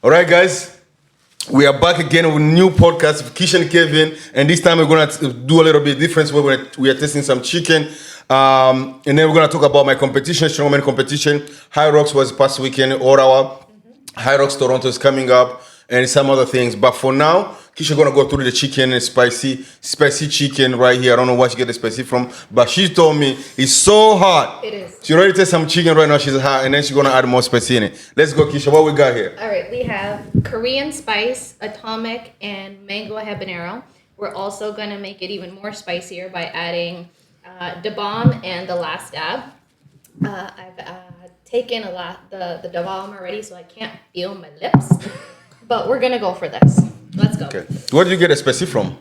All right, guys. We are back again with a new podcast with Kish and Kevin, and this time we're gonna do a little bit different. We are testing some chicken, and then we're gonna talk about my competition, strongman competition. Hyrox was past weekend in Ottawa. Hyrox Toronto is coming up, and some other things. But for now, Kisha gonna go through the chicken and spicy chicken right here. I don't know where she get the spicy from, but she told me it's so hot. It is. She already tasted some chicken right now. She's hot, and then she's gonna add more spicy in it. Let's go, Kisha. What we got here? All right, we have Korean spice, atomic, and mango habanero. We're also gonna make it even more spicier by adding da bomb and the last dab. I've taken the da bomb already, so I can't feel my lips. But we're gonna go for this. Let's go. Okay. Where did you get the spicy from?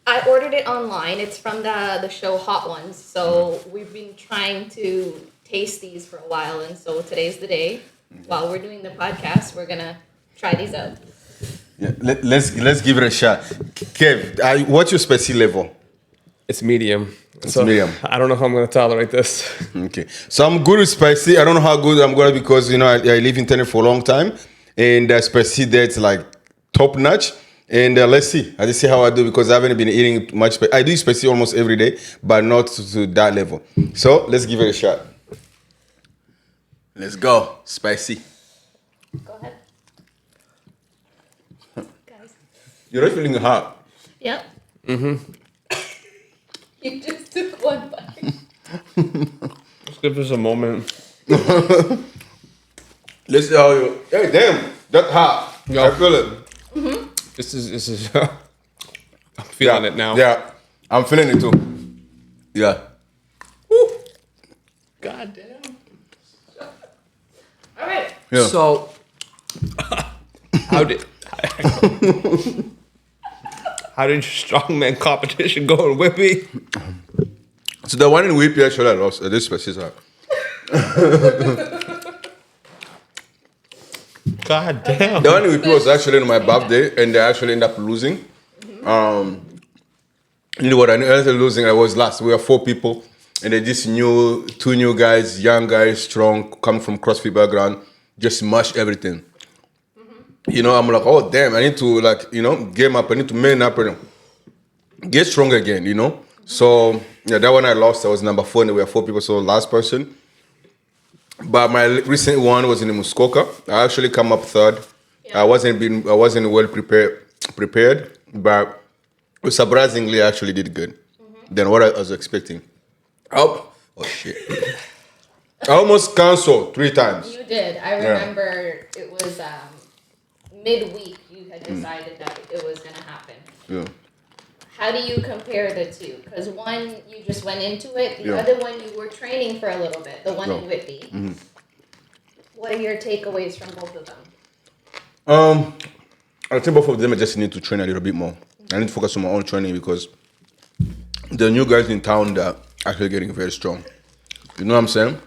I ordered it online. It's from the show Hot Ones. So we've been trying to taste these for a while, and so today's the day. While we're doing the podcast, we're gonna try these out. Yeah, let's give it a shot. Kev, what's your spicy level? It's medium. It's medium. I don't know how I'm going to tolerate this. Okay. So I'm good with spicy. I don't know how good I'm going to because, I live in Tenerife for a long time. And spicy there, it's like top notch. And let's see. I just see how I do because I haven't been eating much spicy. I do spicy almost every day, but not to that level. So let's give it a shot. Let's go. Spicy. Go ahead. Guys. You're not feeling hot. Yep. Mm-hmm. You just took one bite. Let's give this a moment. Let's see how you. Hey, damn. That's hot. Yo. I feel it. Mm-hmm. This is I'm feeling it now. Yeah. I'm feeling it too. Yeah. Woo. God damn. All right. Yeah. So, how did your strongman competition go in Whippy? So the one in Whippy actually I lost. This specific. God damn. The one in Whippy was actually on my birthday, and they actually ended up losing. You know what? I ended up losing. I was last. We were 4 people, and they just two new guys, young guys, strong, coming from CrossFit background, just smash everything. I'm like, oh damn, I need to game up. I need to man up and get strong again. So yeah, that one I lost. I was number 4, and there were 4 people. So last person. But my recent one was in Muskoka. I actually come up 3rd. Yeah. I wasn't well prepared, but surprisingly, I actually did good than what I was expecting. Oh shit! I almost canceled 3 times. You did. I remember it was midweek. You had decided that it was going to happen. Yeah. How do you compare the two? Because one, you just went into it. The Yeah. other one, you were training for a little bit. The one in Whitby. Mm-hmm. What are your takeaways from both of them? I think both of them I just need to train a little bit more. I need to focus on my own training because the new guys in town that are actually getting very strong. You know what I'm saying?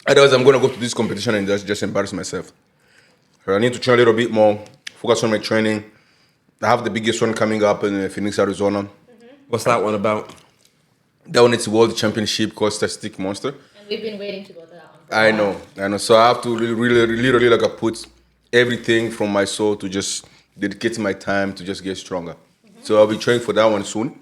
Otherwise, I'm going to go to this competition and just embarrass myself. I need to train a little bit more, focus on my training. I have the biggest one coming up in Phoenix, Arizona. What's that one about? That one is World Championship called Statistic Monster. And we've been waiting to go to that one for a while. I know. So I have to really put everything from my soul to just dedicate my time to just get stronger. So I'll be training for that one soon.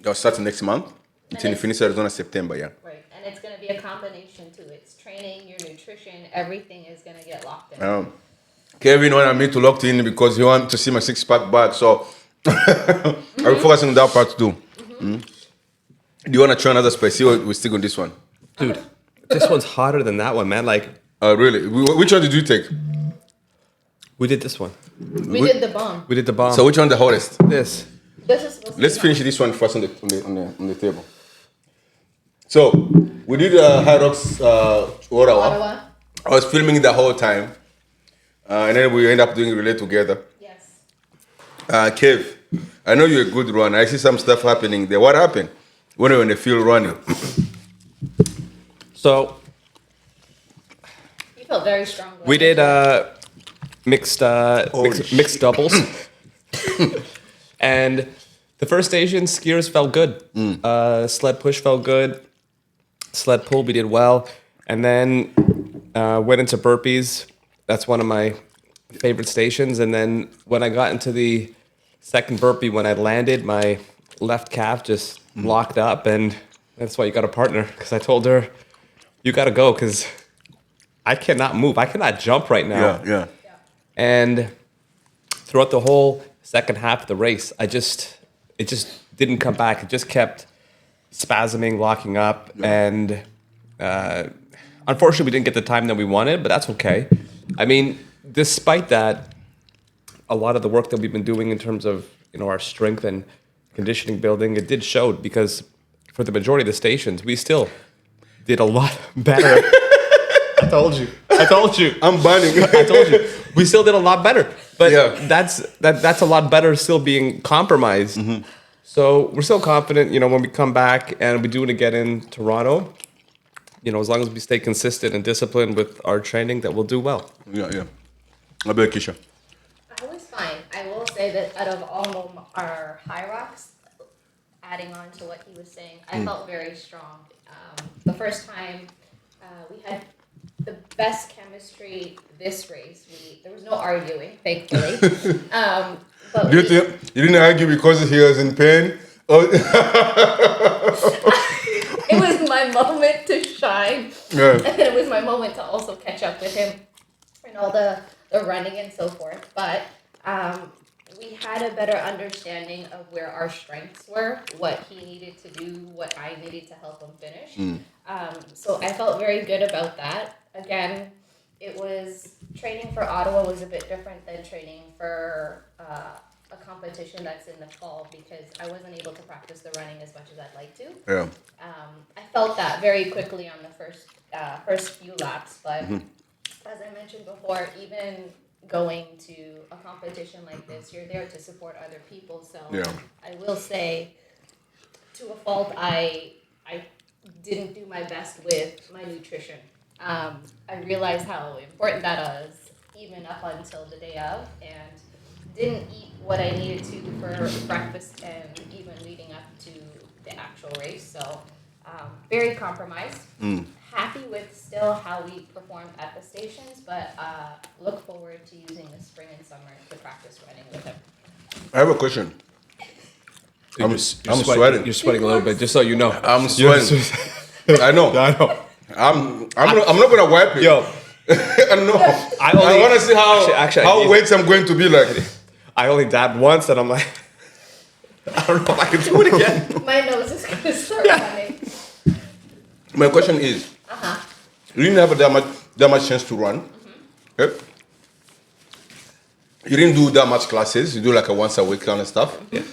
I'll start next month. It's in Phoenix, Arizona, September, yeah. Right. And it's going to be a combination too. It's training, your nutrition, everything is going to get locked in. Kevin wanted me to lock in because he wanted to see my 6-pack back. So I'll be focusing on that part too. Do you want to try another spicy or we stick on this one? Dude, this one's hotter than that one, man. Like, really? Which one did you take? we did this one. We did the bomb. We did the bomb. So which one the hottest? This. This is supposed to Let's be finish this one first on the table. So we did Hyrox Ottawa. Ottawa. I was filming the whole time, and then we end up doing relay together. Yes. Kev, I know you're a good runner. I see some stuff happening there. What happened when you were in the field running? So, You felt very strong. we did mixed doubles. And the first Asian skiers felt good. Sled push felt good. Sled pull, we did well. And then went into burpees. That's one of my favorite stations. And then when I got into the second burpee, when I landed, my left calf just locked up, and that's why you got a partner. Because I told her, you got to go because I cannot move. I cannot jump right now. Yeah. And throughout the whole second half of the race, it just didn't come back. It just kept spasming, locking up, and unfortunately, we didn't get the time that we wanted, but that's okay. I mean, despite that, a lot of the work that we've been doing in terms of our strength and conditioning building, it did show, because for the majority of the stations, we still did a lot better. I told you. I'm burning. I told you. We still did a lot better. But Yeah. that's a lot better still being compromised. So we're still confident, when we come back and we do it again in Toronto, as long as we stay consistent and disciplined with our training, that we'll do well. Yeah. I bet Keisha. I was fine. I will say that out of all our Hyrox, adding on to what he was saying, I felt very strong. The first time we had the best chemistry this race. There was no arguing, thankfully. But You didn't argue because he was in pain? Oh. It was my moment to shine. Yeah. And then it was my moment to also catch up with him and all the running and so forth. But we had a better understanding of where our strengths were, what he needed to do, what I needed to help him finish. So I felt very good about that. Again, it was training for Ottawa was a bit different than training for a competition that's in the fall, because I wasn't able to practice the running as much as I'd like to. Yeah. I felt that very quickly on the first few laps, but as I mentioned before, even going to a competition like this, you're there to support other people. So Yeah. I will say, to a fault, I didn't do my best with my nutrition. I realized how important that was even up until the day of, and didn't eat what I needed to for breakfast and even leading up to the actual race. So very compromised. Happy with still how we performed at the stations, but look forward to using the spring and summer to practice running with him. I have a question. I'm sweating. You're sweating a little bit, just so you know. I'm sweating. I know. I'm not gonna wipe it. Yo, No. I only- want to see how wet I'm going to be like. I only dabbed once, and I'm like, I don't know if I can do it again. My nose is gonna start running. My question is, you didn't have that much chance to run. Okay? You didn't do that much classes. You do like a once a week kind of stuff. Yeah.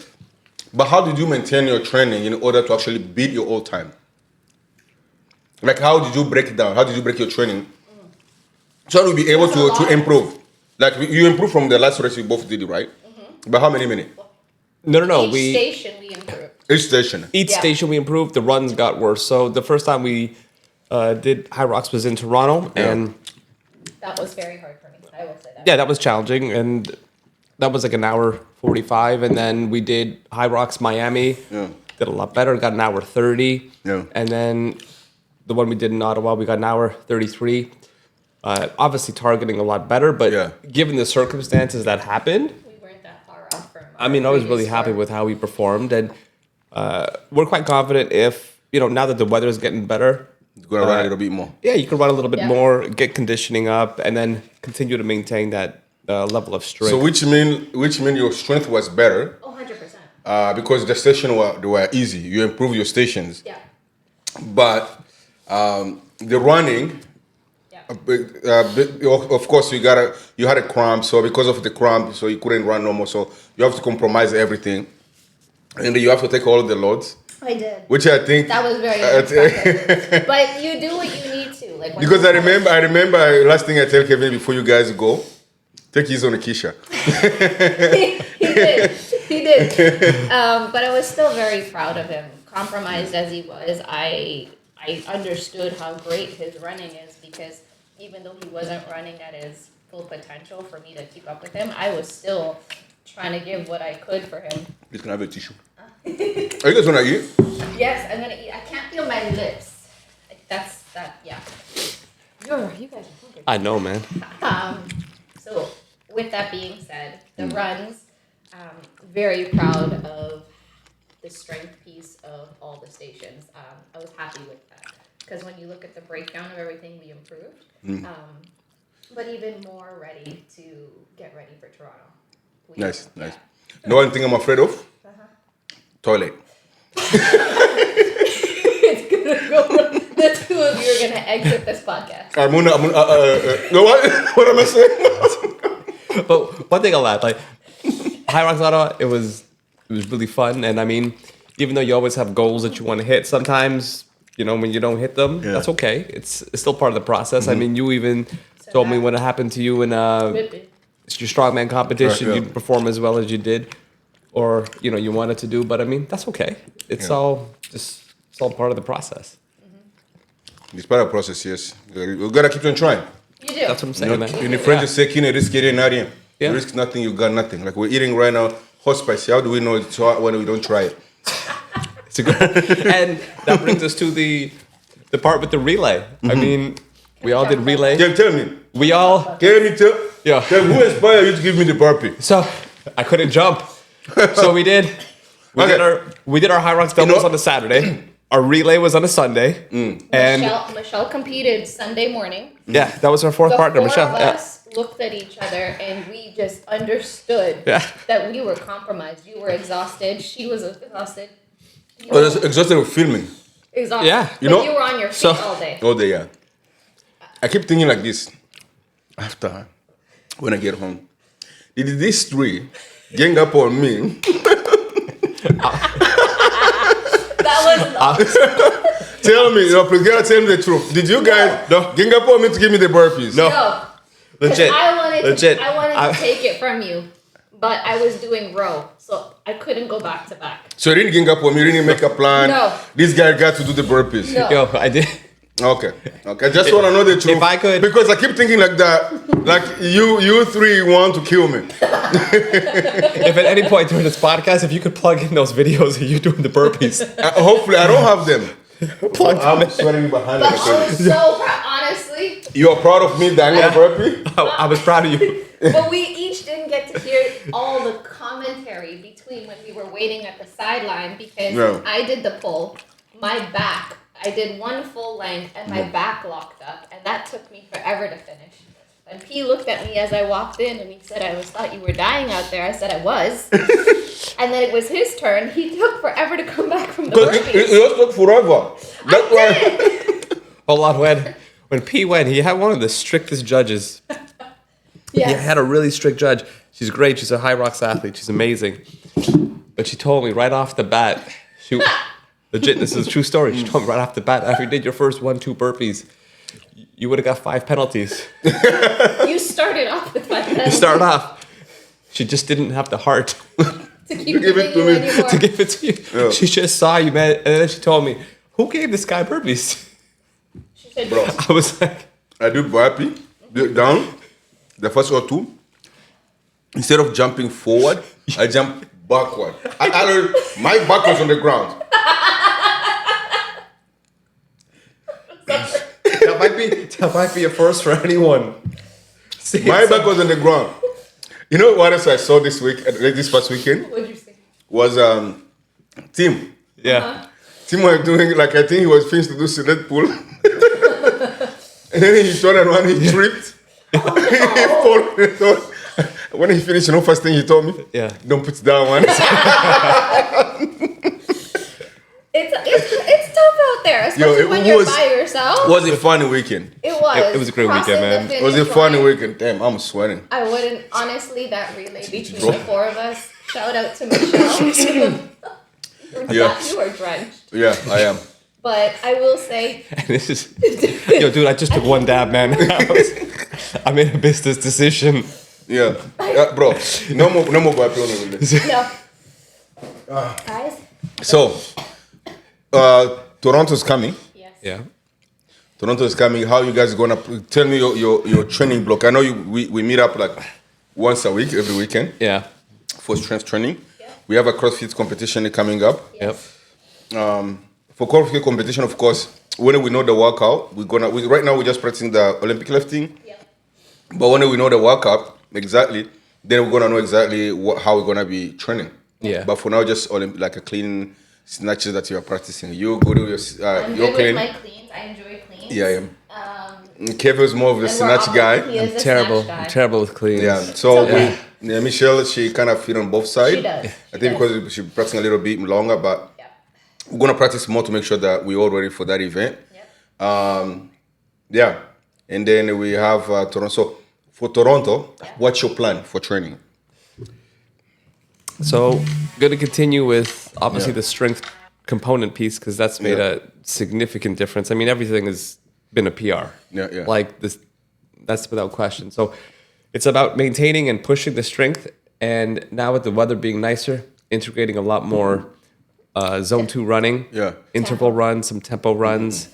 But how did you maintain your training in order to actually beat your old time? Like, how did you break it down? How did you break your training? So you'll be able to improve. Like, you improved from the last race you both did, right? But how many minutes? No. Each station we improved. Each station. Each station we improved, the runs got worse. So the first time we did Hyrox was in Toronto, and That was very hard for me. I will say that. yeah, that was challenging, and that was like an hour 45. And then we did Hyrox Miami, did a lot better, got an hour 30. Yeah. And then the one we did in Ottawa, we got an hour 33. Obviously targeting a lot better, but given the circumstances that happened, We weren't that far off from. I mean, I was really happy with how we performed, and we're quite confident if, now that the weather is getting better, You're going to run a little bit more. yeah, you can run a little bit more, get conditioning up, and then continue to maintain that level of strength. So which mean your strength was better 100%. because the station were easy. You improved your stations. Yeah. But the running, of course, you had a cramp. So because of the cramp, so you couldn't run no more. So you have to compromise everything, and then you have to take all the loads. I did. Which I think That was very unexpected. But you do what you need to. Like when because I remember last thing I tell Kevin before you guys go, take his on a Keisha. He did. But I was still very proud of him. Compromised as he was, I understood how great his running is, because even though he wasn't running at his full potential for me to keep up with him, I was still trying to give what I could for him. Please can I have a tissue? Are you guys gonna eat? Yes, I'm gonna eat. I can't feel my lips. Like, yeah. You guys are hungry. I know, man. So with that being said, the runs, very proud of the strength piece of all the stations. I was happy with that because when you look at the breakdown of everything, we improved. But even more ready to get ready for Toronto. Nice. No one thing I'm afraid of? Toilet. It's gonna go. The two of you are gonna exit this podcast. No, what am I saying? But one thing I'll add, like Hyrox Ottawa, it was really fun, and I mean, even though you always have goals that you want to hit, sometimes when you don't hit them, that's okay. It's still part of the process. I mean, you even told me when it happened to you in your strongman competition, you didn't perform as well as you did, or you wanted to do. But I mean, that's okay. It's all part of the process. It's part of the process, yes. You gotta keep on trying. You do. That's what I'm saying, man. In the French, you say, risk getting nothing. Yeah. You risk nothing, you got nothing. Like we're eating right now, hot spicy. How do we know it's hot when we don't try it? It's a good, and that brings us to the part with the relay. I mean, we all did relay. Tell me. We all. Tell me, Yeah. Tell who inspired you to give me the burpee? So I couldn't jump. So we did our Hyrox doubles on a Saturday. Our relay was on a Sunday. And Michelle competed Sunday morning. yeah, that was our fourth partner, Michelle. Four of us looked at each other and we just understood that we were compromised. You were exhausted. She was exhausted. I was exhausted with filming. Exhausted. Yeah. You know, you were on your feet all day. All day, yeah. I keep thinking like this. After, when I get home, did these three gang up on me? That was not. Tell me, please, gotta tell me the truth. Did you guys gang up on me to give me the burpees? No. Legit. I wanted to take it from you, but I was doing row, so I couldn't go back to back. So you didn't gang up on me, you didn't make a plan? No. This guy got to do the burpees? No. Yo, I did. Okay. I just want to know the truth. If I could. Because I keep thinking like that, like you three want to kill me. If at any point during this podcast, if you could plug in those videos of you doing the burpees. Hopefully, I don't have them. I'm sweating behind But it. I was so proud, honestly. You are proud of me, Daniel Burpee? I was proud of you. But we each didn't get to hear all the commentary between when we were waiting at the sideline because I did the pull, my back. I did one full length and my back locked up, and that took me forever to finish. And P looked at me as I walked in and he said, I thought you were dying out there. I said I was. And then it was his turn. He took forever to come back from the burpees. It just took forever. That's why. Hold on, when P went, he had one of the strictest judges. Yes. He had a really strict judge. She's great. She's a Hyrox athlete. She's amazing. But she told me right off the bat, legit, this is a true story. She told me right off the bat, after you did your first 1-2 burpees, you would have got 5 penalties. You started off with 5 penalties. You started off. She just didn't have the heart to keep giving you anymore. to give it to you. Yeah. She just saw you, man, and then she told me, "Who gave this guy burpees?" She said, "Bro, I was like, I do burpee down the first or two. Instead of jumping forward, I jump backward. My back was on the ground." That might be a first for anyone. My back was on the ground. You know what else I saw this past weekend? What did you say? Was Tim. Yeah. Tim was doing, like, I think he was finished to do select pull. And then he turned around, he tripped. He fall. When he finished, first thing he told me, don't put that one. It's tough out there, especially when you're by yourself. It was a funny weekend. It was. It was a great weekend, man. It was a funny weekend. Damn, I'm sweating. I wouldn't, honestly, that relay between the four of us, shout out to Michelle. You were drenched. Yeah, I am. But I will say... This is... Yo, dude, I just took one dab, man. I made a business decision. Yeah. Bro, no more burpee on the relay. No. Guys? So... Toronto's coming. Yes. Yeah. Toronto is coming. How you guys gonna tell me your training block? I know we meet up like once a week, every weekend. Yeah. For strength training. Yeah. We have a CrossFit competition coming up. Yes. Yep. For CrossFit competition, of course, when we know the workout, right now we're just practicing the Olympic lifting. Yep. But when we know the workout exactly, then we're gonna know exactly how we're gonna be training. Yeah. But for now, just like a clean snatches that you are practicing. You go to your I'm your good clean. with my cleans. I enjoy cleans. Yeah, yeah. Kevin's more of a And snatch guy. He is a Terrible. snatch guy. I'm terrible with cleans. Yeah. So It's okay. yeah, Michelle, she kind of fit on both sides. She does. I think because she's practicing a little bit longer, but Yeah. we're gonna practice more to make sure that we're all ready for that event. Yep. Yeah, and then we have Toronto. So for Toronto, what's your plan for training? So, going to continue with obviously Yeah. the strength component piece because that's made Yeah. a significant difference. I mean, everything has been a PR. Yeah, yeah. Like this, that's without question. So, it's about maintaining and pushing the strength. And now with the weather being nicer, integrating a lot more zone 2 running, Yeah. interval runs, some tempo runs.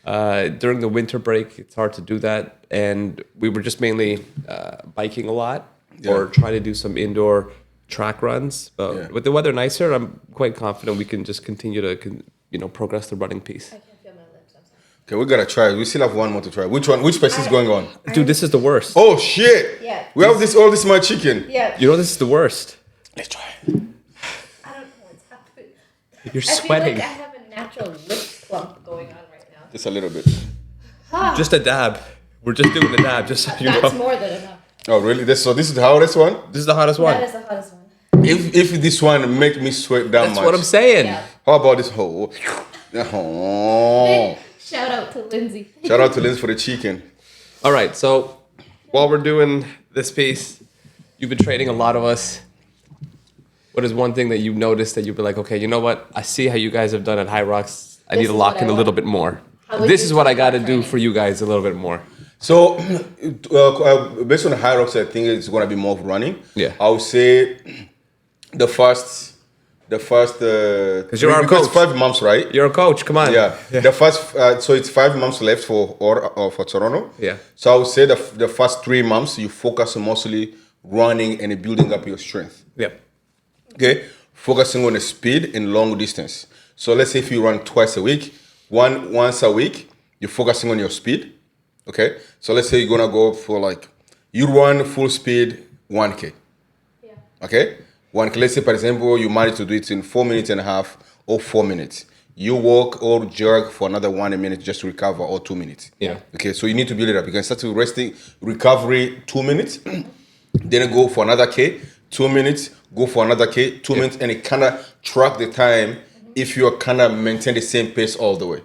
During the winter break, it's hard to do that. And we were just mainly biking a lot or try to do some indoor track runs. But Yeah. with the weather nicer, I'm quite confident we can just continue to progress the running piece. I can't feel my lips. I'm sorry. Okay, we gotta try. We still have one more to try. Which one? Which pace is going on? Dude, this is the worst. Oh shit! Yeah. We have all this my chicken. Yeah. You know this is the worst. Let's try. I don't know what's happening. You're I feel sweating. like I have a natural lip clump going on right now. Just a little bit. Just a dab. We're just doing a dab, just so you That's know. more than enough. Oh really? This is the hottest one. This is the hottest one. That is the hottest one. If this one make me sweat that That's much. what I'm saying. Yeah. How about this whole? Oh. Shout out to Lindsay. Shout out to Linz for the chicken. All right, so while we're doing this piece, you've been training a lot of us. What is one thing that you noticed that you'd be like, okay, you know what? I see how you guys have done at Hyrox. I need This to is lock what I in a little want. bit more. How would This you is what I talk got to about do training? for you guys a little bit more. So, based on Hyrox, I think it's gonna be more of running. Yeah. I would say the first, because you're our coach. 5 months, right? You're a coach. Come on. Yeah. The first, so it's 5 months left for Toronto. Yeah. So I would say the first 3 months you focus on mostly running and building up your strength. Yeah. Okay, focusing on the speed and long distance. So let's say if you run twice a week, once a week, you're focusing on your speed. Okay, so let's say you're gonna go for you run full speed 1K. Yeah. Okay, 1K. Let's say for example you manage to do it in 4 minutes and a half or 4 minutes. You walk or jog for another 1 minute just to recover or 2 minutes. Yeah. Okay, so you need to build it up. You can start to resting recovery 2 minutes, then go for another K, 2 minutes, go for another K, 2 minutes, and it kind of track the time if you are kind of maintain the same pace all the way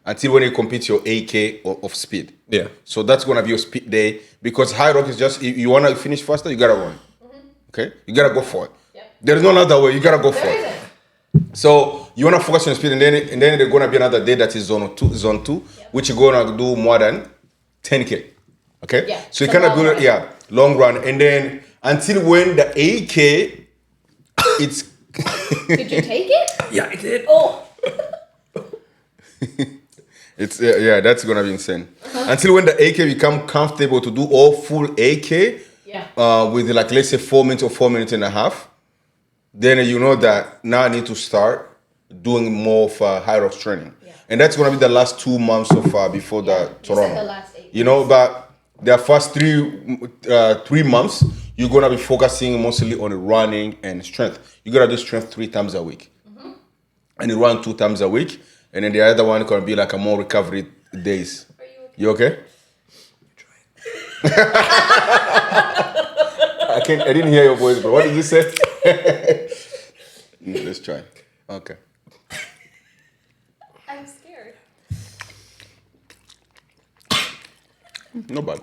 until when you complete your 8K of speed. Yeah. So that's gonna be your speed day because Hyrox is just if you wanna finish faster, you gotta run. Okay, you gotta go for it. Yep. There's no other way. You gotta go for There it. isn't. So you wanna focus on speed, and then there's gonna be another day that is zone two, which you're gonna do more than 10K. Okay. Yeah, So you it's a kind of long do run. it, long run, and then until when the 8K, it's Did you take it? Yeah, I did. Oh. it's that's gonna be insane. Until when the 8K become comfortable to do all full 8K. Yeah. With let's say 4 minutes or 4 minutes and a half, then you know that now I need to start doing more of Hyrox training. Yeah. And that's going to be the last 2 months of before Yeah, the you said Toronto. the last 8 You know, but the first 3 months, you're going to be focusing mostly on running and strength. You're going to do strength 3 times a week. And you run 2 times a week. And then the other one going to be like a more recovery days. Are you okay? You okay? I didn't hear your voice, bro. What did you say? Let's try. Okay. I'm scared. No bad.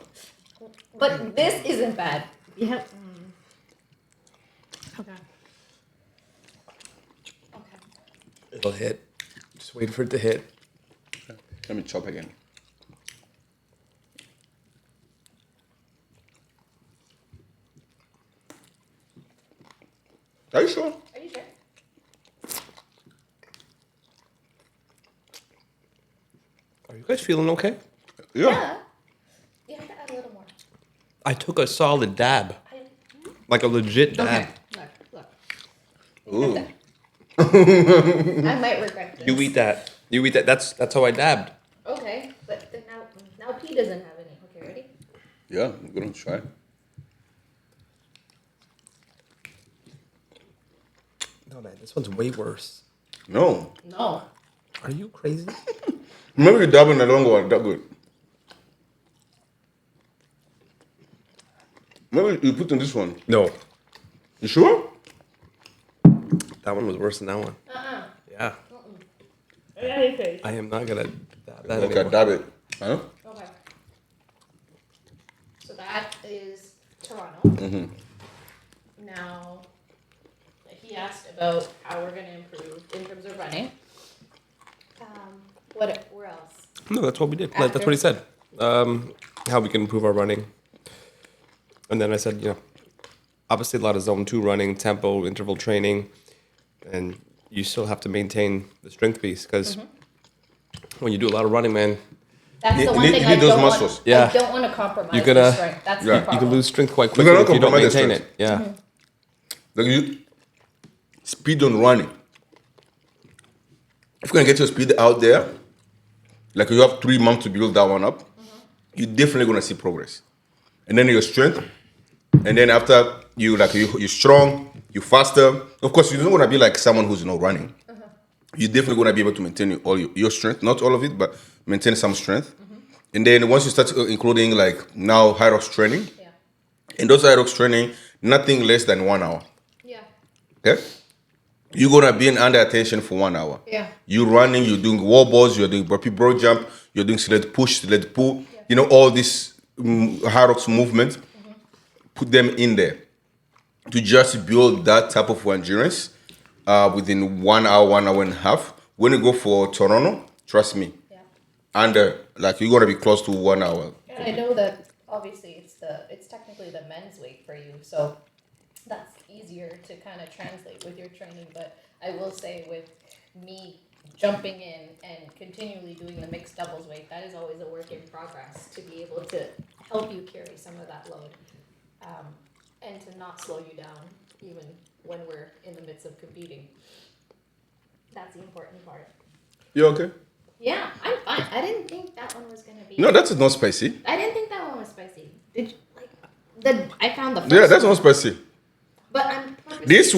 But this isn't bad. Yeah. Okay. Okay. It'll hit. Just wait for it to hit. Let me chop again. Are you sure? Are you sure? Are you guys feeling okay? Yeah. You have to add a little more. I took a solid dab. Like a legit dab. Okay. Look. Ooh. I might regret this. You eat that. You eat that. That's how I dabbed. Okay, but then now P doesn't have any. Okay, ready? Yeah, I'm gonna try. No, man, this one's way worse. No. No. Are you crazy? Maybe you dab in the longer one, that good. Maybe you put in this one. No, You sure? that one was worse than that one. Yeah, I am not gonna dab that Okay, anymore. dab it. Huh? Okay. So that is Toronto. Now, he asked about how we're going to improve in terms of running. Where else? No, that's what we did. That's what he said. How we can improve our running. And then I said, obviously a lot of zone 2 running, tempo, interval training, and you still have to maintain the strength piece because when you do a lot of running, man, That's the You one need- thing you I need those don't muscles. want. Yeah. I don't want to compromise You're gonna- the strength. That's Yeah. the You problem. you can lose strength quite You're quickly gonna if you don't compromise the maintain it. strength. Yeah. Like you speed on running. If you're gonna get your speed out there, like you have 3 months to build that one up, you're definitely gonna see progress. And then your strength, and then after you're strong, you're faster. Of course, you're not gonna be like someone who's not running. You're definitely gonna be able to maintain all your strength, not all of it, but maintain some strength. And then once you start including like now Hyrox training, Yeah. in those Hyrox training, nothing less than 1 hour. Yeah. Okay? You're gonna be in under attention for 1 hour. Yeah. You're running, you're doing wall balls, you're doing burpee broad jump, you're doing sled push, sled pull, all these Hyrox movements, put them in there to just build that type of endurance within 1 hour, 1 hour and a half. When you go for Toronto, trust me, Yeah. you're gonna be close to 1 hour. And I know that obviously it's technically the men's weight for you, so that's easier to kind of translate with your training. But I will say with me jumping in and continually doing the mixed doubles weight, that is always a work in progress to be able to help you carry some of that load, and to not slow you down even when we're in the midst of competing. That's the important part. You okay? Yeah, I'm fine. I didn't think that one was gonna be. No, that's not spicy. I didn't think that one was spicy. Did you like I found the first Yeah, that's one, not spicy. but I'm purposely- This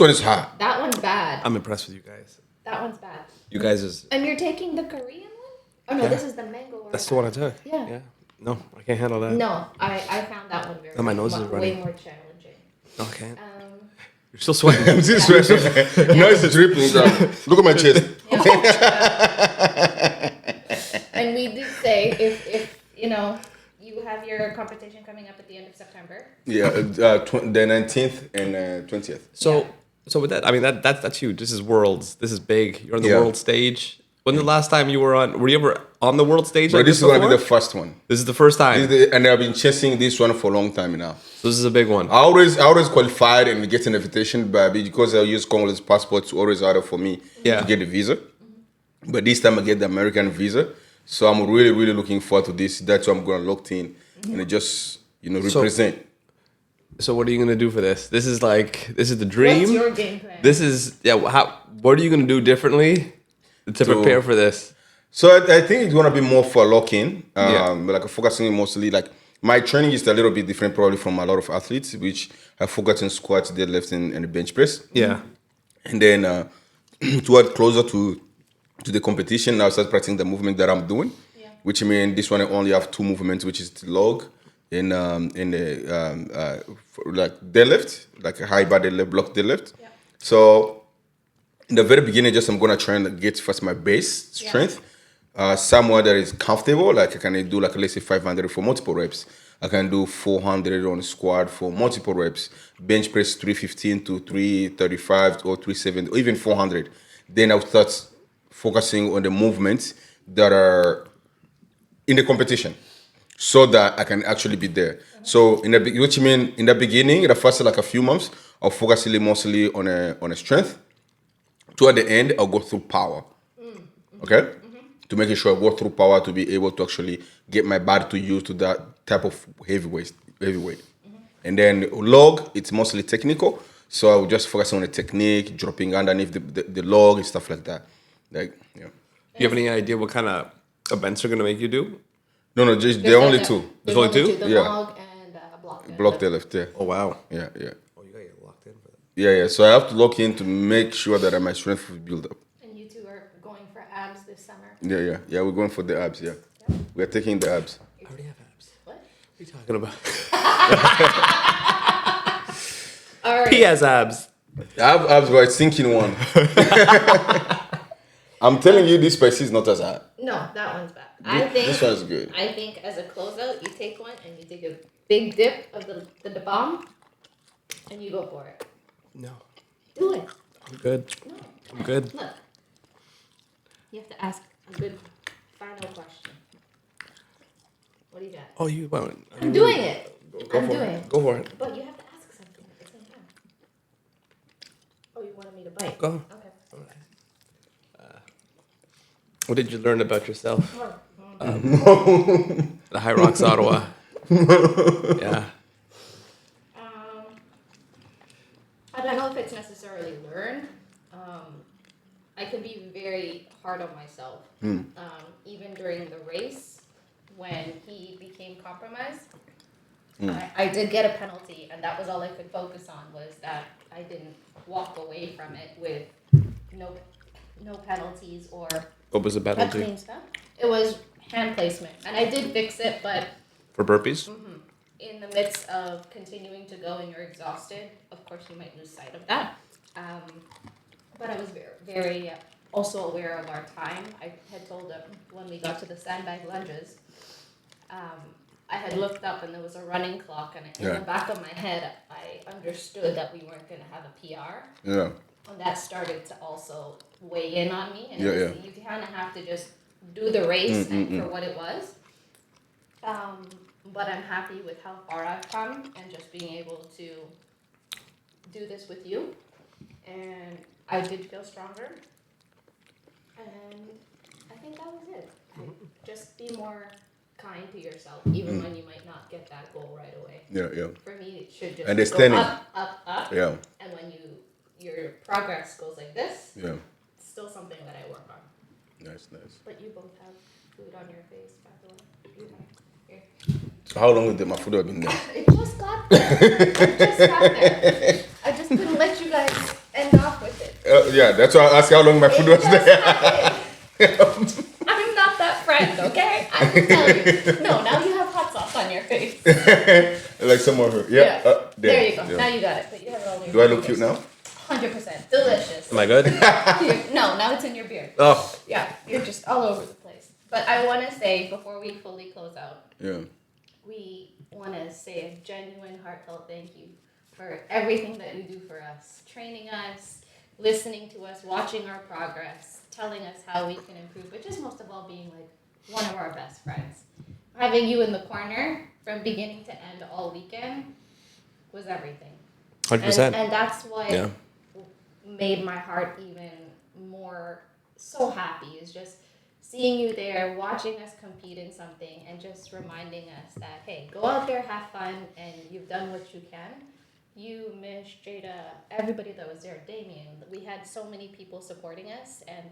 one is hot. That one's bad. I'm impressed with you guys. That one's bad. You guys is And you're taking the Korean one? Oh no, Yeah. this is the mango one. that's the one I took. Yeah. Yeah. No, I can't handle that. No, I found that one very Oh, my nose is way running. more challenging. Okay. Um, You're still sweating. I'm still sweating. No, it's dripping. Look at my chest. and we did say if you have your competition coming up at the end of September. Yeah, the 19th and 20th. So with that, I mean that's huge. This is worlds. This is big. You're on the Yeah. world stage. When the last time you were on? Were you ever on the world stage? But like this is going to be the before? first one. This is the first time. And I've been chasing this one for a long time now. So this is a big one. I always qualified and get an invitation, but because I use Congolese passport, it's always harder for me Yeah. to get the visa. But this time I get the American visa. So I'm really, really looking forward to this. That's why I'm going to lock in and just, represent. So what are you gonna do for this? This is the dream. What's your game plan? This is what are you gonna do differently to prepare for this? So I think it's gonna be more for lock-in, Yeah. like focusing mostly like my training is a little bit different probably from a lot of athletes, which I focus on squats, deadlifts, and the bench press. Yeah. And then to add closer to the competition, now I start practicing the movement that I'm doing, which means this one I only have 2 movements, which is the log and like deadlift, like a high bar deadlift, block deadlift. Yeah. So in the very beginning, just I'm gonna try and get first my base strength, somewhere that is comfortable. Like I can do like let's say 500 for multiple reps. I can do 400 on squat for multiple reps. Bench press 315 to 335 or 370 or even 400. Then I'll start focusing on the movements that are in the competition, so that I can actually be there. So in the beginning, the first like a few months, I'll focus mostly on a strength. Toward the end, I'll go through power. Okay, to make sure I go through power to be able to actually get my body to use to that type of heavyweight. And then log, it's mostly technical. So I'll just focus on the technique, dropping underneath the log and stuff like that. Do you have any idea what kind of events are gonna make you do? No, just there are only two. There's only two? The Yeah. log and block. Block the left there. Oh wow. Yeah. Oh, you gotta get locked in for that. Yeah. So I have to lock in to make sure that my strength will build up. And you two are going for abs this summer. Yeah. We're going for the abs. Yeah. We're taking the abs. I already have abs. What? What are you talking about? All right. He has abs. I have abs, but it's sinking one. I'm telling you, this spicy is not as hard. No, that one's bad. I think This one's good. I think as a closeout, you take one and you take a big dip of the bomb, and you go for it. No. Do it. I'm good. No. I'm good. Look. You have to ask a good final question. What do you got? Oh, you won't. I'm doing it. Go I'm for doing it. it. Go for it. But you have to ask something at the same time. Oh, you wanted me to bite? Go. Okay. What did you learn about yourself? Oh. The Hyrox Ottawa. Yeah. I don't know if it's necessarily learned. I can be very hard on myself. Even during the race, when he became compromised, I did get a penalty, and that was all I could focus on, was that I didn't walk away from it with no penalties or What was the a penalty? clean stop. It was hand placement, and I did fix it, but For burpees? in the midst of continuing to go and you're exhausted, of course you might lose sight of that. But I was very, very also aware of our time. I had told him when we got to the sandbag lunges, I had looked up and there was a running clock, and in the back of my head, I understood that we weren't going to have a PR. Yeah. And that started to also weigh in on me. And you kind of have to just do the race for what it was. But I'm happy with how far I've come and just being able to do this with you. And I did feel stronger. And I think that was it. Just be more kind to yourself, even when you might not get that goal right away. Yeah. For me, it should just Understanding. go up. Yeah. And when your progress goes like this, Yeah. it's still something that I work on. Nice. But you both have food on your face, by the way. You have. Here. So how long did my food have been there? It just got there. I just couldn't let you guys end off with it. Yeah, that's why I asked how long my food It was just there. happened. I'm not that friend, okay? I can tell you. No, now you have hot sauce on your face. Like some more. Yeah. There you go. Yeah. Now you got it. But you have it all in your Do I look fingers. cute now? 100%. Delicious. Am I good? No, now it's in your beard. Oh. Yeah, you're just all over the place. But I want to say, before we fully close out, Yeah. we want to say a genuine, heartfelt thank you for everything that you do for us. Training us, listening to us, watching our progress, telling us how we can improve, but just most of all being like one of our best friends. Having you in the corner from beginning to end all weekend was everything. 100%. And that's what Yeah. made my heart even more so happy, is just seeing you there, watching us compete in something, and just reminding us that, hey, go out there, have fun, and you've done what you can. You, Mish, Jada, everybody that was there, Damien, we had so many people supporting us, and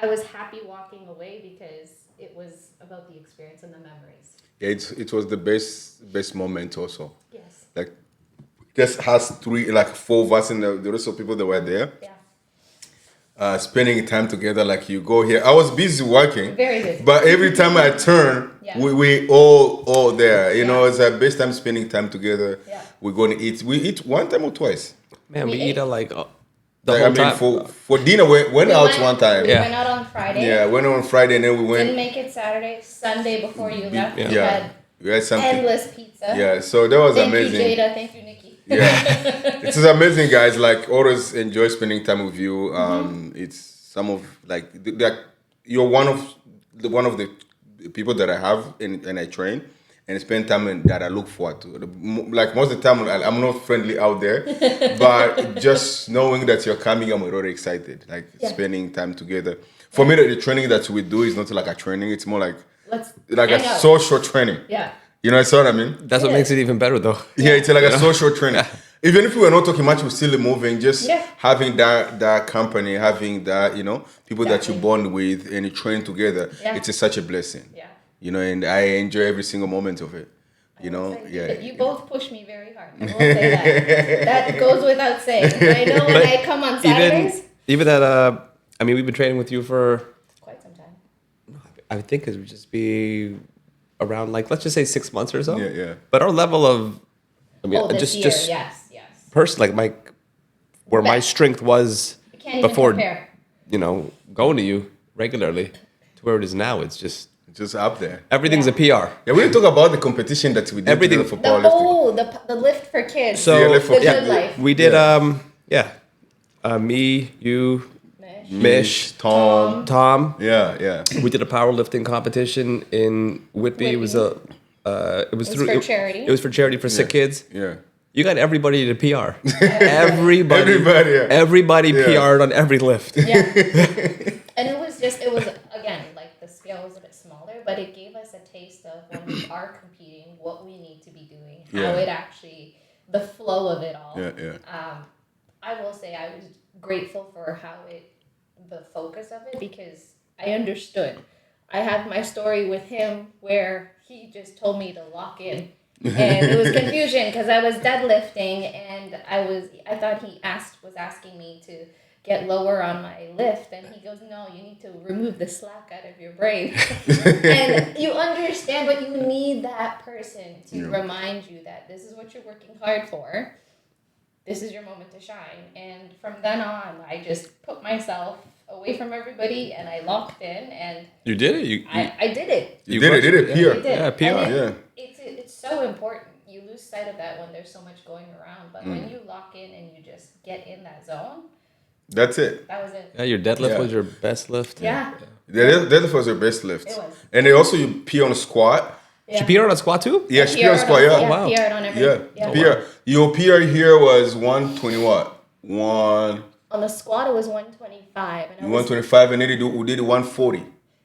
I was happy walking away because it was about the experience and the memories. Yeah, it was the best moment also. Yes. Like, just has four of us and the rest of people that were there. Yeah. Spending time together, like you go here. I was busy working. Very busy. But every time I turn, Yeah. we all there. You know, Yeah. it's our best time spending time together. Yeah. We're going to eat. We eat one time or twice. Man, we We eat ate. like the Like, whole I mean, time. for dinner, we went out one time. We Yeah. went out on Friday. Yeah, went on Friday and then we Didn't went. make it Saturday. Sunday before you left, we Yeah, had we had something. endless pizza. Yeah, so that was Thank amazing. you, Jada. Thank you, Nikki. Yeah, it is amazing, guys. Like, always enjoy spending time with you. It's some of you're one of the people that I have and I train and spend time that I look forward to. Like most of the time, I'm not friendly out there, but just knowing that you're coming, I'm already excited. Like spending time together. For me, the training that we do is not like a training. It's more like a hang out. social training. Yeah. You know what I mean? That's what makes it even better, though. Yeah, it's like a social training. Even if we were not talking much, we're still moving. Just having that company, having that, people that you bond with and you train together, it's such a blessing. Yeah. you know, and I enjoy every single moment of it. You know, You both push me very hard. I will say that. That goes without saying. I know when I come on Saturdays. Even at I mean, we've been training with you for Quite some time. I think it would just be around like let's just say 6 months or so. Yeah, yeah. But our level of, I mean, This year, yes. personally, like where my Best. strength strength was Can't even before, compare. you know, going to you regularly to where it is now. It's just up there. everything's Yeah. a PR. Yeah, we talk about the competition that we did Everything- together for powerlifting. The lift for kids. So Yeah, lift for the kids. good life. we did Yeah. me, you, Mish. Mish, Tom. Tom. Yeah. We did a powerlifting competition in Whitby. It was a it was through for charity. It was for charity for sick kids. Yeah. You got everybody to PR. Everybody. Everybody, yeah. Everybody Yeah. PR'd on every lift. Yeah. And it was again, like the scale was a bit smaller, but it gave us a taste of when we are competing, what we need to be doing, how Yeah. it actually, the flow of it all. Yeah. I will say I was grateful for the focus of it because I understood. I have my story with him where he just told me to lock in. And it was confusion because I was deadlifting and I thought he was asking me to get lower on my lift, and he goes, no, you need to remove the slack out of your brain. And you understand, but you need that person to remind you that this is what you're working hard for. This is your moment to shine. And from then on, I just put myself away from everybody and I locked in and You did it. I did it. You did it I here. did. Yeah, PR. And Yeah. It's so important. You lose sight of that when there's so much going around. But when you lock in and you just get in that zone, That's it. that was it. Yeah, your deadlift Yeah. was your best lift. Yeah. That was your best lift. It was. And then also you pee on a squat. She PR'd on a squat too? Yeah, she pee on a squat, Yeah, yeah. wow. PR'd on every. Yeah. PR. Your PR here was 120 what? On the squat, it was 125. And I was, 125 and then we did 140.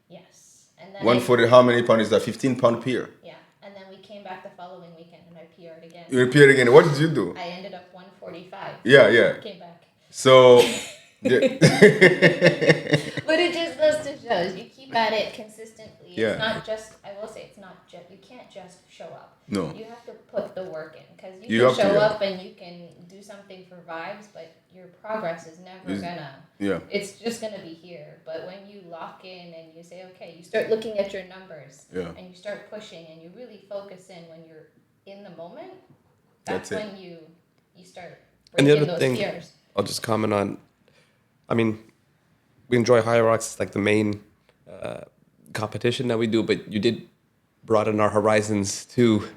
yes. And then 140, how many pounds is that? 15 pound PR. yeah. And then we came back the following weekend and I PR'd again. You repeat again. What did you do? I ended up 145. Yeah. Came back. So, But it just goes to show you keep at it consistently. It's Yeah. not just, I will say, it's not just, you can't just show up. No. You have to put the work in because You you can have to, show yeah. up and you can do something for vibes, but your progress is never gonna, yeah. it's just gonna be here. But when you lock in and you say, okay, you start looking at your numbers Yeah. and you start pushing and you really focus in when you're in the moment, That's that's it. when you start And the breaking other those thing, fears. I'll just comment on, I mean, we enjoy Hyrox. It's like the main competition that we do, but you did broaden our horizons to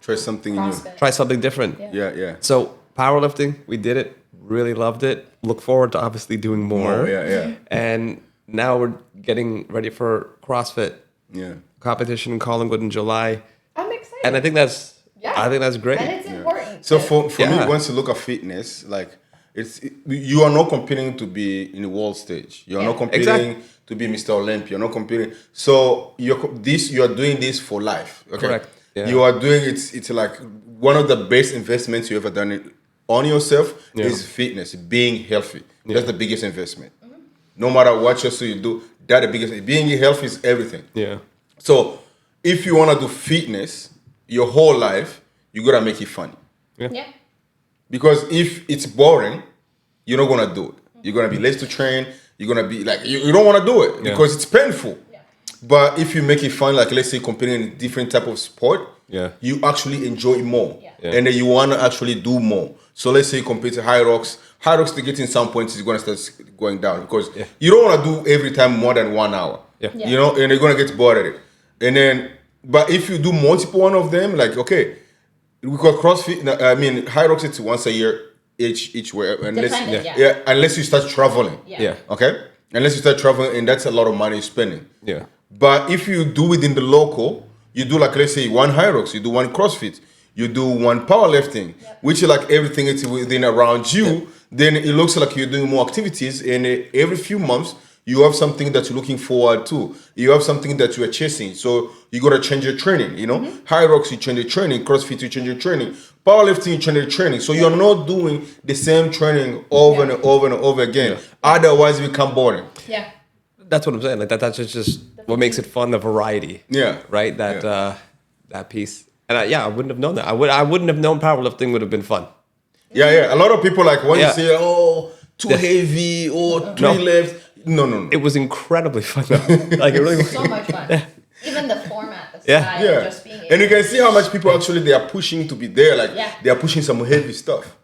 Try something new. CrossFit. try something different. Yeah. Yeah. So powerlifting, we did it, really loved it. Look forward to obviously doing more. Oh, yeah. And now we're getting ready for CrossFit Yeah. competition in Collingwood in July. I'm excited. And I think that's Yeah. I think that's great. And it's important. So to- for Yeah. me, once you look at fitness, like you are not competing to be in the world stage. You are Yeah. not competing Exactly. to be Mr. Olympia. You're not competing. So you are doing this for life. Okay? Correct. Yeah. You are doing it. It's like one of the best investments you ever done on yourself is fitness, being healthy. That's the biggest investment. No matter what you do, that's the biggest. Being healthy is everything. Yeah. So if you want to do fitness your whole life, you gotta make it funny. yeah. Because if it's boring, you're not gonna do it. You're gonna be late to train. You're gonna be like you don't want to do it because it's painful. Yeah. But if you make it fun, like let's say competing in a different type of sport, you actually enjoy it more, and then you want to actually do more. So let's say you compete to Hyrox. Hyrox to get in some points is gonna start going down because you don't want to do every time more than 1 hour. Yeah. You know, and you're gonna get bored at it. And then, but if you do multiple one of them, like okay. Because CrossFit, I mean, Hyrox it's once a year each way, unless Dependent, unless you start traveling. Yeah. Okay, unless you start traveling, and that's a lot of money you're spending. Yeah. But if you do it in the local, you do like let's say one Hyrox, you do one CrossFit, you do one powerlifting, which is like everything it's within around you. Then it looks like you're doing more activities, and every few months you have something that you're looking forward to. You have something that you are chasing. So you gotta change your training. You know, Hyrox you change your training, CrossFit you change your training, powerlifting you change your training. So you're not doing the same training over and over and over again. Otherwise, it become boring. Yeah. That's what I'm saying. Like that's just The what makes it fun, the variety. Yeah. Right. That piece. And I wouldn't have known that. I wouldn't have known powerlifting would have been fun. Yeah. A lot of people like when Yeah. you say, "Oh, too heavy," or three left. No. It was incredibly fun though. Like it really was. So much fun. Even the format, the style, Yeah. just being able And you can see how much people actually they are pushing to be there. Like Yeah. they are pushing some heavy stuff.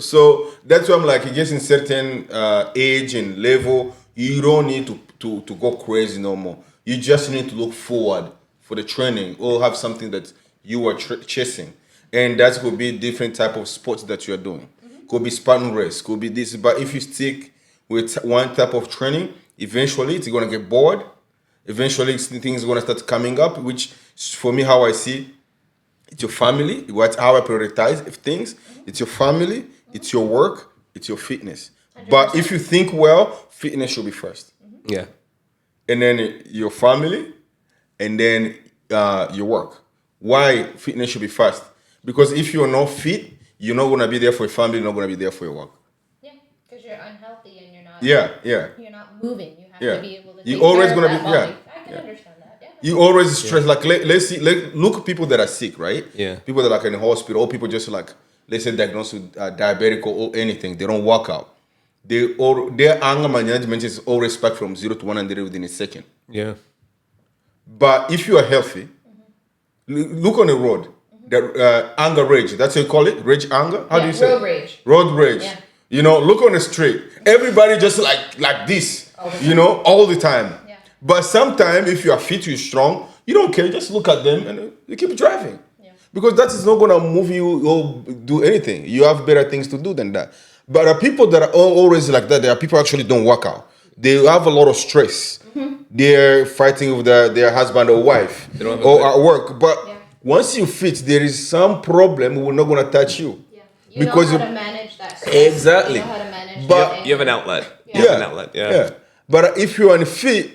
So that's why I'm like, I guess in certain age and level, you don't need to go crazy no more. You just need to look forward for the training or have something that you are chasing, and that could be different type of sports that you are doing. Could be Spartan race, could be this. But if you stick with one type of training, eventually it's gonna get bored. Eventually things are gonna start coming up, which for me, how I see. It's your family. How I prioritize things. It's your family. It's your work. It's your fitness. 100%. But if you think well, fitness should be first, Yeah. and then your family, and then your work. Why fitness should be first? Because if you're not fit, you're not gonna be there for your family. You're not gonna be there for your work. Yeah, because you're unhealthy and you're not. Yeah. You're not moving. You have Yeah. to be able to. You take always care of gonna that be- body. yeah. I can understand that. Yeah. You always stress. Like let's see. Look at people that are sick, right? Yeah. People that are like in the hospital, or people just like let's say diagnosed with diabetic or anything. They don't work out. Their anger management is always back from 0 to 100 within a second. Yeah. But if you are healthy, look on the road. The anger rage. That's what you call it. Rage anger. How do you say? Road rage. Road rage. Yeah. Look on the street. Everybody just like this. All the time. All the time. Yeah. But sometimes if you are fit, you're strong, you don't care. Just look at them and you keep driving. Yeah. Because that is not gonna move you or do anything. You have better things to do than that. But the people that are always like that, there are people who actually don't work out. They have a lot of stress. They're fighting with their husband or wife don't have a or good- at work. But Yeah. once you fit, there is some problem who will not gonna touch you. Yeah. You Because know how you- to manage that stress. Exactly. You know how to manage But- that You have an anger. outlet. Yeah. You have an outlet. Yeah. But if you're unfit,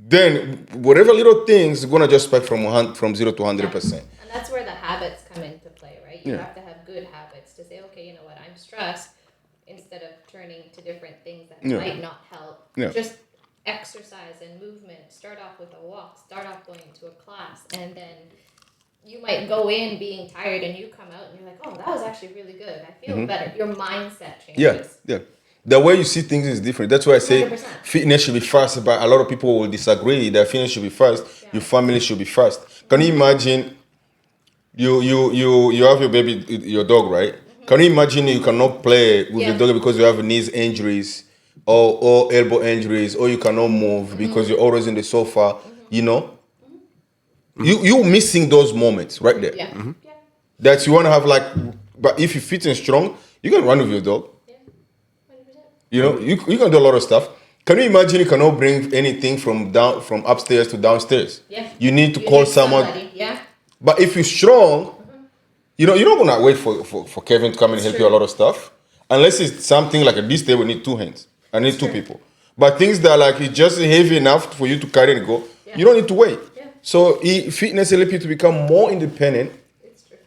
then whatever little things gonna just spike from 0 to 100%. And that's where the habits come into play, right? You Yeah. have to have good habits to say, okay, you know what, I'm stressed. Instead of turning to different things that Yeah. might not help, Yeah. just exercise and movement. Start off with a walk. Start off going to a class, and then you might go in being tired, and you come out and you're like, oh, that was actually really good. I feel better. Your mindset changes. Yeah. The way you see things is different. That's why I say 100%. fitness should be first, but a lot of people will disagree that fitness should be first. Yeah. Your family should be first. Can you imagine you have your baby, your dog, right? Can you imagine you cannot play with Yeah. your dog because you have knees injuries or elbow injuries, or you cannot move because you're always in the sofa, You missing those moments right there. Yeah. Yeah. That you want to have but if you're fit and strong, you can run with your dog. Yeah. 100%. You can do a lot of stuff. Can you imagine you cannot bring anything from upstairs to downstairs? Yeah. You need to You call need someone. somebody, yeah. But if you're strong, you're not gonna wait for Kevin to come and help you a lot of stuff. Unless it's something like this day we need 2 hands. I need 2 people. But things that it's just heavy enough for you to carry and go, Yeah. you don't need to wait. Yeah. So fitness helps you to become more independent It's true.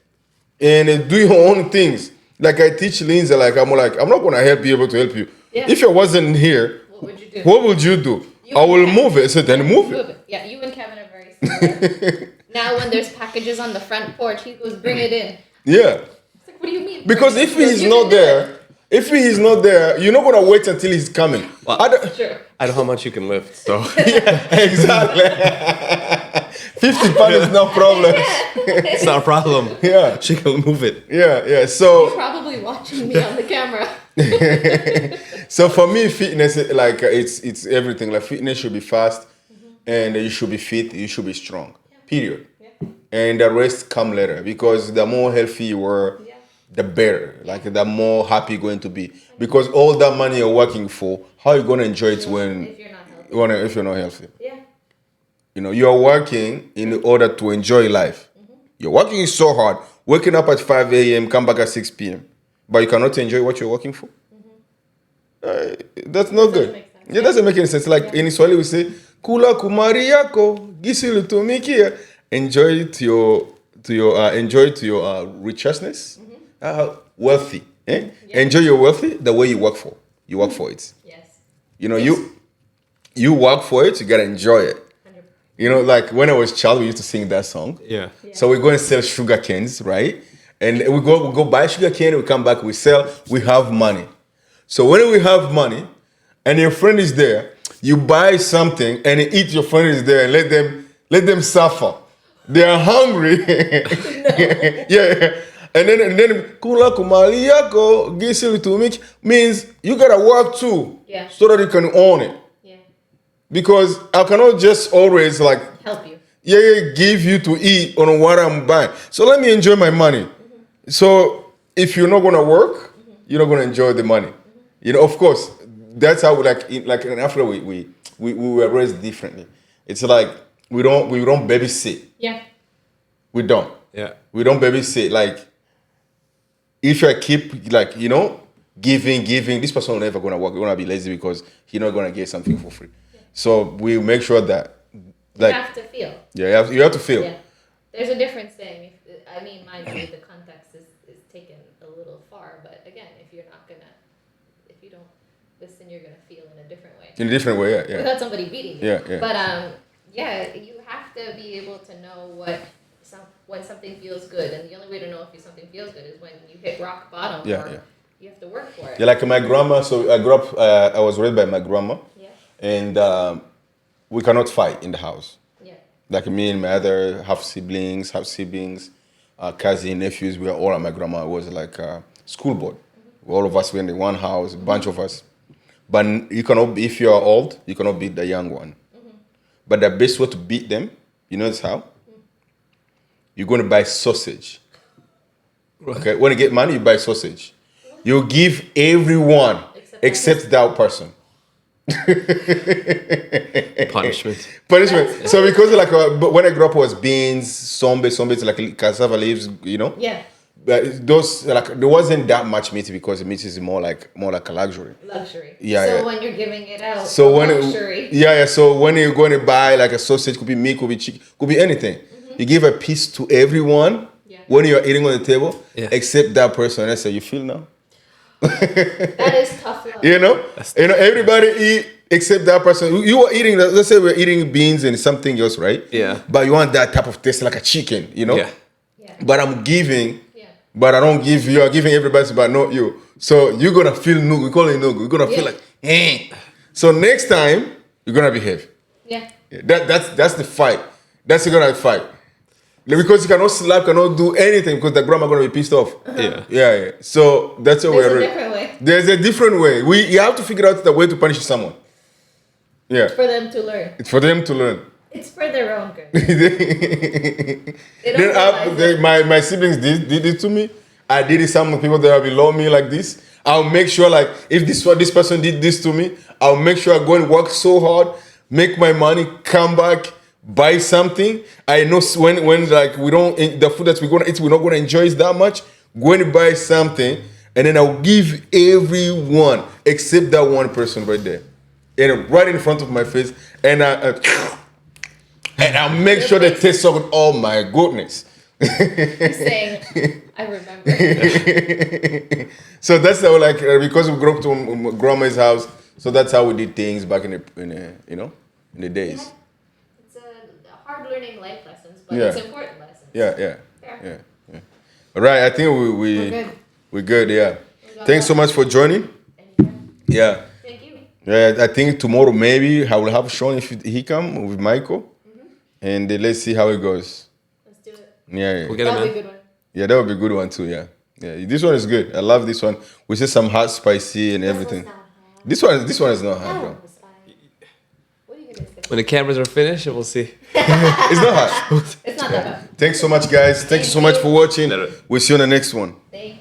and do your own things. Like I teach Lindsay, I'm not gonna help you able to help you. Yeah. If I wasn't here, What would you do? what would you do? You I will can- move it. So then move it. Move it. Yeah, you and Kevin are very similar. Now when there's packages on the front porch, he goes, bring it in. Yeah. It's like, what do you mean? Because bring it if in? he's You not can do there, you're not gonna wait until he's coming. Well, it. Sure. I know how much you can lift, so Exactly. 50 pounds is no problem. it's not a problem. Yeah. She can move it. Yeah. So Probably watching me on the camera. So for me, fitness it's everything. Like fitness should be fast, and you should be fit. You should be strong. Period. Yeah. And the rest come later because the more healthy you are, Yeah. the better. The more happy you're going to be. Because all that money you're working for, how you gonna enjoy it when If you're not healthy. if you're not healthy? Yeah. You're working in order to enjoy life. You're working so hard, waking up at 5 a.m., come back at 6 p.m., but you cannot enjoy what you're working for. That's not good. make sense. It doesn't make any sense. Like in Swahili we say, "Kula kumari yako gisilutumikia." Enjoy to your richness, wealthy. Eh? Yeah. Enjoy your wealthy the way you work for. You work for it. Yes. you work for it, you gotta enjoy it. You know, like when I was a child, we used to sing that song. Yeah. So we go and sell sugar canes, right? And we go buy sugar cane, we come back, we sell, we have money. So when we have money and your friend is there, you buy something and eat your friend is there and let them suffer. They are hungry. Yeah. And then kula kumali yako gisili tumich means you gotta work too. Yeah. So that you can own it. Yeah. Because I cannot just always like Help you. give you to eat on what I'm buying. So let me enjoy my money. So if you're not gonna work, you're not gonna enjoy the money. You know, of course, that's how like in Africa we were raised differently. It's like we don't babysit. Yeah. We don't. Yeah. We don't babysit. Like if I keep like, you know, giving, this person will never gonna work. You're gonna be lazy because he's not gonna get something for free. So we make sure that like You have to feel. yeah, you have to feel. Yeah. There's a difference saying, mind you, the context is taken a little far, but again, if you don't listen, you're gonna feel in a different way. In a different way, yeah. Without somebody beating you. Yeah, yeah. But you have to be able to know when something feels good, and the only way to know if something feels good is when you hit rock bottom. Yeah, or yeah. You have to work for it. Yeah, like my grandma. So I grew up. I was raised by my grandma, Yeah. and we cannot fight in the house. Yeah. Like me and my other half siblings, cousin, nephews. We were all at my grandma. It was like a school board. All of us were in one house, a bunch of us. But you cannot. If you are old, you cannot beat the young one. But the best way to beat them, you know, how? You're going to buy sausage. Okay, when you get money, you buy sausage. You give everyone except that person. Punishment. So because like when I grew up, it was beans, sombe, like cassava leaves, you know. Yeah. But those like there wasn't that much meat because the meat is more like a luxury. Luxury. Yeah, So yeah. when you're giving it out, So when luxury. so when you're going to buy like a sausage, could be meat, could be chicken, could be anything. You give a piece to everyone when you're eating on the table, except that person. That's how you feel now. That is tough love. You know, everybody eat except that person. You are eating. Let's say we're eating beans and something else, right? Yeah. But you want that type of taste, like a chicken, you know. Yeah. Yeah. But I'm giving. Yeah. But I don't give you. I'm giving everybody, but not you. So you're gonna feel no. We call it no. You're gonna feel like So next time you're gonna behave. Yeah. That's the fight. That's gonna fight. Because you cannot slap, cannot do anything because the grandma gonna be pissed off. Yeah. So that's how There's a different way. There's a different way. You have to figure out the way to punish someone. Yeah. For them to learn. It's for them to learn. It's for their own good. My siblings did it to me. I did it to some people that are below me like this. I'll make sure like if this person did this to me, I'll make sure I go and work so hard, make my money, come back, buy something. I know when like we don't the food that we're gonna eat, we're not gonna enjoy it that much. Go and buy something, and then I'll give everyone except that one person right there, and right in front of my face, and I'll make sure they taste so good. Oh my goodness! He's saying, I remember. So that's how because we grew up to grandma's house, so that's how we did things back in the days. It's a hard learning life lessons, but it's important lessons. Yeah. All right, I think we're good. Yeah. Thanks so much for joining. Yeah. Thank you. Yeah, I think tomorrow maybe I will have Sean if he come with Michael, and let's see how it goes. Let's do it. Yeah. We'll get him That'll be in. a good one. Yeah, that would be a good one too. Yeah. This one is good. I love this one. We see some hot, spicy, and everything. This one is not hot, bro. What are you gonna say? When the cameras are finished, we'll see. It's not hot. It's not that bad. Thanks so much, guys. Thanks so much for watching. We'll see you on the next one. Thank you.